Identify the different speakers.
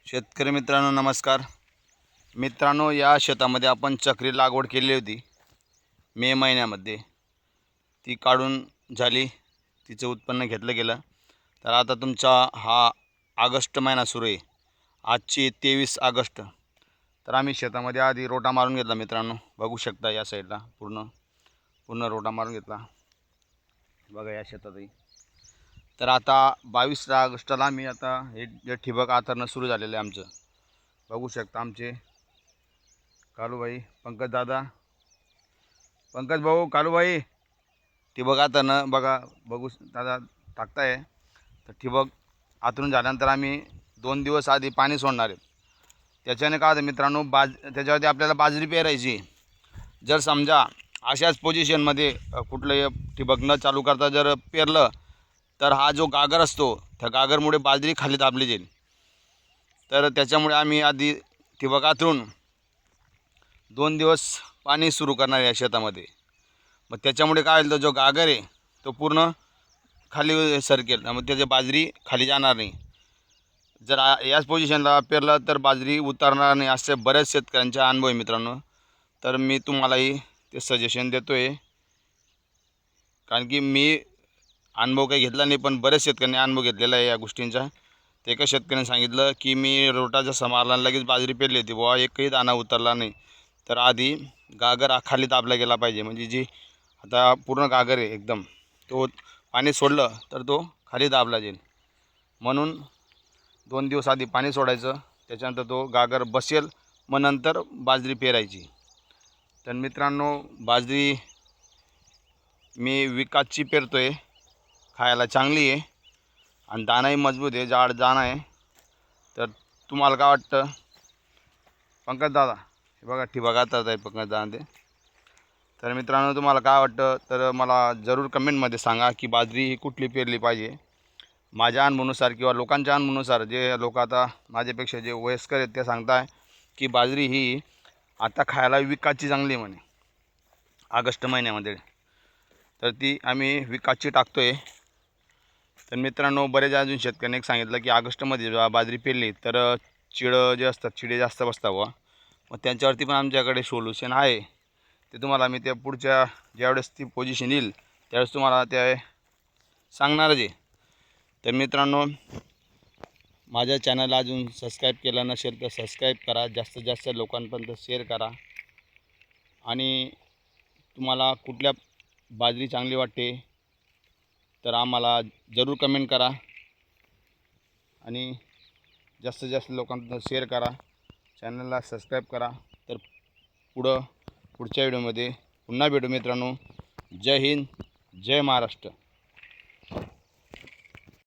Speaker 1: शेतकरी मित्रांनो नमस्कार मित्रांनो, या शेतामध्ये आपण चक्री लागवड केली होती मे महिन्यामध्ये. ती काढून झाली, तिचं उत्पन्न घेतलं गेलं. तर आता तुमचा हा ऑगस्ट महिना सुरू आहे. आजची 23 ऑगस्ट. तर आम्ही शेतामध्ये आधी रोटा मारून घेतला मित्रांनो, बघू शकता या साईडला पूर्ण रोटा मारून घेतला बघा या शेतातही. तर आता 22 ऑगस्टला मी आता हे जे ठिबक आथरणं सुरू झालेलं आहे आमचं, बघू शकता. आमचे कालूभाई, पंकज भाऊ, कालूभाई ठिबक आथरणं बघू दादा टाकताय. तर ठिबक आथरून झाल्यानंतर आम्ही 2 दिवस आधी पाणी सोडणार आहे. त्याच्याने काय होतं मित्रांनो, त्याच्यावरती आपल्याला बाजरी पेरायची. जर समजा अशाच पोझिशनमध्ये कुठलं ठिबक न चालू करता जर पेरलं तर हा जो गागर असतो त्या गागरमुळे बाजरी खाली दाबली जाईल. तर त्याच्यामुळे आम्ही आधी ठिबक आथरून 2 दिवस पाणी सुरू करणार या शेतामध्ये. मग त्याच्यामुळे काय होईल, तो जो गागर आहे तो पूर्ण खाली सरकेल, मग त्याची बाजरी खाली जाणार नाही. जर याच पोझिशनला पेरलं तर बाजरी उतरणार नाही, असे बऱ्याच शेतकऱ्यांचा अनुभव आहे मित्रांनो. तर मी तुम्हालाही ते सजेशन देतो आहे, कारण की मी अनुभव काही घेतला नाही पण बरेच शेतकऱ्यांनी अनुभव घेतलेला आहे या गोष्टींचा. ते एका शेतकऱ्याने सांगितलं की मी रोटा जसा मारला लगेच बाजरी पेरली होती बुवा, एकही दाणा उतरला नाही. तर आधी गागर खाली दाबला गेला पाहिजे, म्हणजे जी आता पूर्ण गागर आहे एकदम, तो पाणी सोडलं तर तो खाली दाबला जाईल. म्हणून 2 दिवस आधी पाणी सोडायचं, त्याच्यानंतर तो गागर बसेल, मग नंतर बाजरी पेरायची. तर मित्रांनो, बाजरी मी विकासची पेरतो आहे, खायला चांगली आहे आणि दाणाही मजबूत आहे, जाड दाणा आहे. तर तुम्हाला काय वाटतं पंकज दादा? हे बघा ठिबक आथरत आहे पंकज दादा ते. तर मित्रांनो, तुम्हाला काय वाटतं तर मला जरूर कमेंटमध्ये सांगा की बाजरी ही कुठली पेरली पाहिजे. माझ्या अनुभवानुसार किंवा लोकांच्या अनुभवानुसार, जे लोक आता माझ्यापेक्षा जे वयस्कर आहेत ते सांगताय की बाजरी ही आता खायला विकासची चांगली म्हणे ऑगस्ट महिन्यामध्ये. तर ती आम्ही विकासची टाकतो आहे. तर मित्रांनो, बरेच अजून शेतकऱ्यांनी एक सांगितलं की ऑगस्टमध्ये बाजरी पेरली तर चिडे जास्त बसतात व मग त्यांच्यावरती पण आमच्याकडे सोल्युशन आहे. ते तुम्हाला मी त्या पुढच्या ज्यावेळेस ती पोझिशन येईल त्यावेळेस तुम्हाला ते सांगणारच आहे. तर मित्रांनो, माझ्या चॅनलला अजून सबस्क्राईब केलं नसेल तर सबस्क्राईब करा, जास्तीत जास्त लोकांपर्यंत शेअर करा. आणि तुम्हाला कुठल्या बाजरी चांगली वाटते तर आम्हाला जरूर कमेंट करा आणि जास्तीत जास्त लोकांपर्यंत शेअर करा, चॅनलला सबस्क्राईब करा. तर पुढच्या व्हिडिओमध्ये पुन्हा भेटू मित्रांनो. जय हिंद, जय महाराष्ट्र.